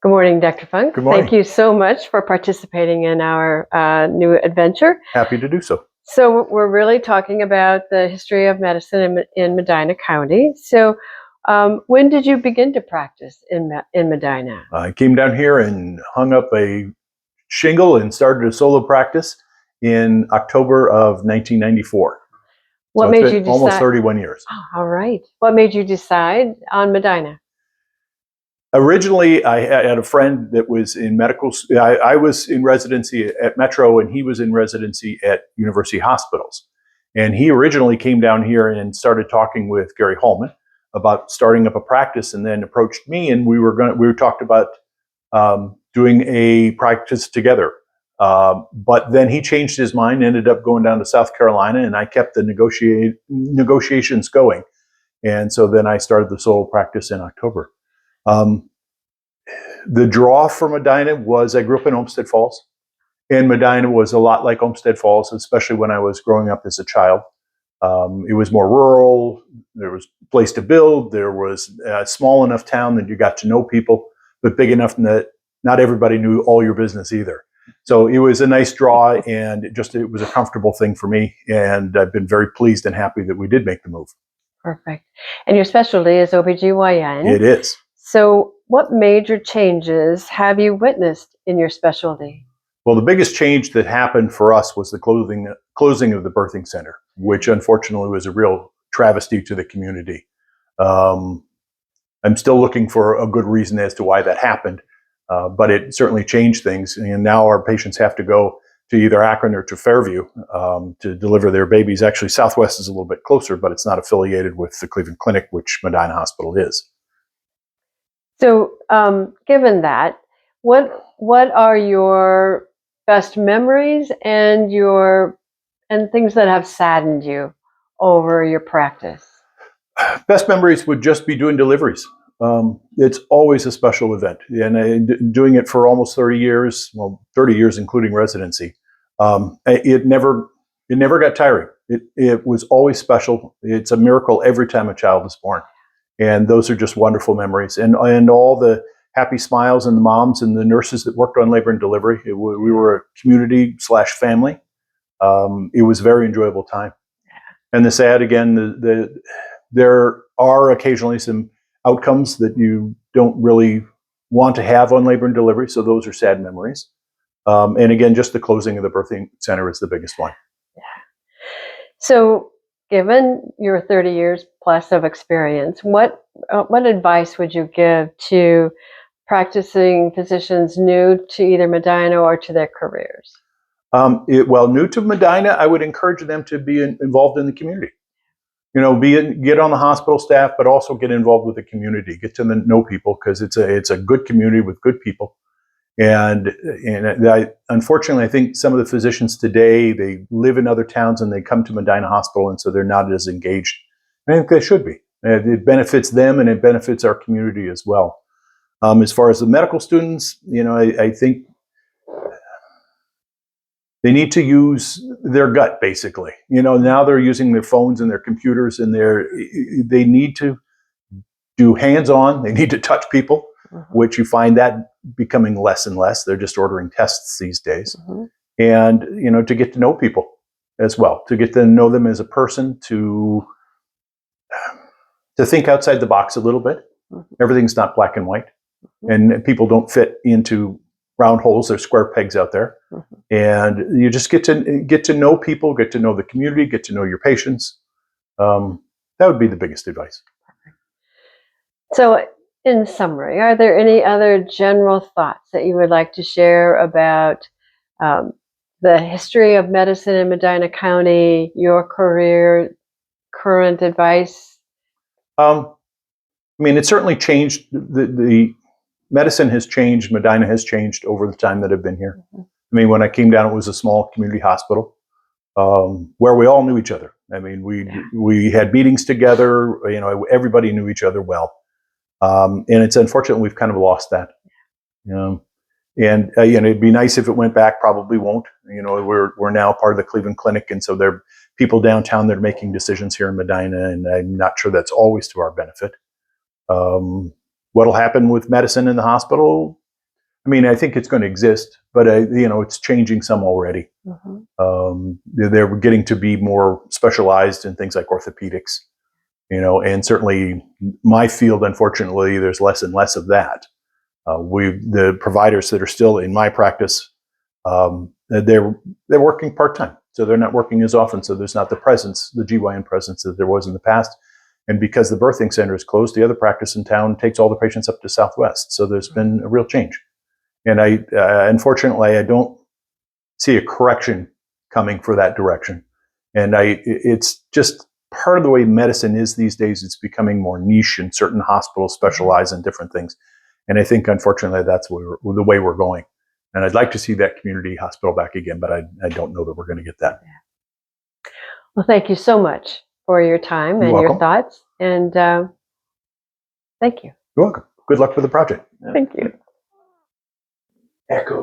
Good morning, Dr. Funk. Good morning. Thank you so much for participating in our new adventure. Happy to do so. So we're really talking about the history of medicine in Medina County. So when did you begin to practice in Medina? I came down here and hung up a shingle and started a solo practice in October of 1994. What so made it's you been decide? almost 31 years. Oh, all right. What made you decide on Medina? Originally, I had a friend that was in medical. I was in residency at Metro, and he was in residency at University Hospitals. And he originally came down here and started talking with Gary Holman about starting up a practice, and then approached me, and we talked about doing a practice together. But then he changed his mind, ended up going down to South Carolina, and I kept the negotiations going. And so then I started the solo practice in October. The draw for Medina was I grew up in Olmsted Falls, and Medina was a lot like Olmsted Falls, especially when I was growing up as a child. It was more rural. There was a place to build. There was a small enough town that you got to know people, but big enough that not everybody knew all your business either. So it was a nice draw, and it was a comfortable thing for me. And I've been very pleased and happy that we did make the move. Perfect. And your specialty is OB-GYN. It is. So what major changes have you witnessed in your specialty? Well, the biggest change that happened for us was the closing of the birthing center, which unfortunately was a real travesty to the community. I'm still looking for a good reason as to why that happened, but it certainly changed things. And now our patients have to go to either Akron or to Fairview to deliver their babies. Actually, Southwest is a little bit closer, but it's not affiliated with the Cleveland Clinic, which Medina Hospital is. So, given that, what are your best memories and things that have saddened you over your practice? Best memories would just be doing deliveries. It's always a special event, and doing it for almost 30 years, well, 30 years including residency. It never got tiring. It was always special. It's a miracle every time a child is born. And those are just wonderful memories. And all the happy smiles and the moms and the nurses that worked on labor and delivery. We were a community/family. It was a very enjoyable time. And the sad, again, there are occasionally some outcomes that you don't really want to have on labor and delivery. So those are sad memories. And again, just the closing of the birthing center is the biggest one. Yeah. So, given your 30 years plus of experience, what advice would you give to practicing physicians new to either Medina or to their careers? New to Medina, I would encourage them to be involved in the community. Get on the hospital staff, but also get involved with the community. Get to know people, because it's a good community with good people. And unfortunately, I think some of the physicians today, they live in other towns and they come to Medina Hospital, and so they're not as engaged. I think they should be. It benefits them and it benefits our community as well. As far as the medical students, I think they need to use their gut, basically. Now they're using their phones and their computers, and they need to do hands-on. They need to touch people, which you find that becoming less and less. They're just ordering tests these days. And, to get to know people as well, to get to know them as a person, to think outside the box a little bit. Everything's not black and white, and people don't fit into round holes. There's square pegs out there. And you just get to know people, get to know the community, get to know your patients. That would be the biggest advice. So, in summary, are there any other general thoughts that you would like to share about the history of medicine in Medina County, your career, current advice? It certainly changed. The medicine has changed. Medina has changed over the time that I've been here. When I came down, it was a small community hospital where we all knew each other. We had meetings together. Everybody knew each other well. And it's unfortunate we've kind of lost that. And it'd be nice if it went back. Probably won't. We're now part of the Cleveland Clinic, and so there are people downtown that are making decisions here in Medina, and I'm not sure that's always to our benefit. What'll happen with medicine in the hospital? I mean, I think it's going to exist, but it's changing some already. They're getting to be more specialized in things like orthopedics, and certainly my field, unfortunately, there's less and less of that. The providers that are still in my practice, they're working part-time, so they're not working as often. So there's not the GYN presence that there was in the past. And because the birthing center is closed, the other practice in town takes all the patients up to Southwest. So there's been a real change. And unfortunately, I don't see a correction coming for that direction. And it's just part of the way medicine is these days. It's becoming more niche, and certain hospitals specialize in different things. And I think, unfortunately, that's the way we're going. And I'd like to see that community hospital back again, but I don't know that we're going to get that. Well, thank you so much for your time and your thoughts. And thank you. You're welcome. Good luck with the project. Thank you. Echo.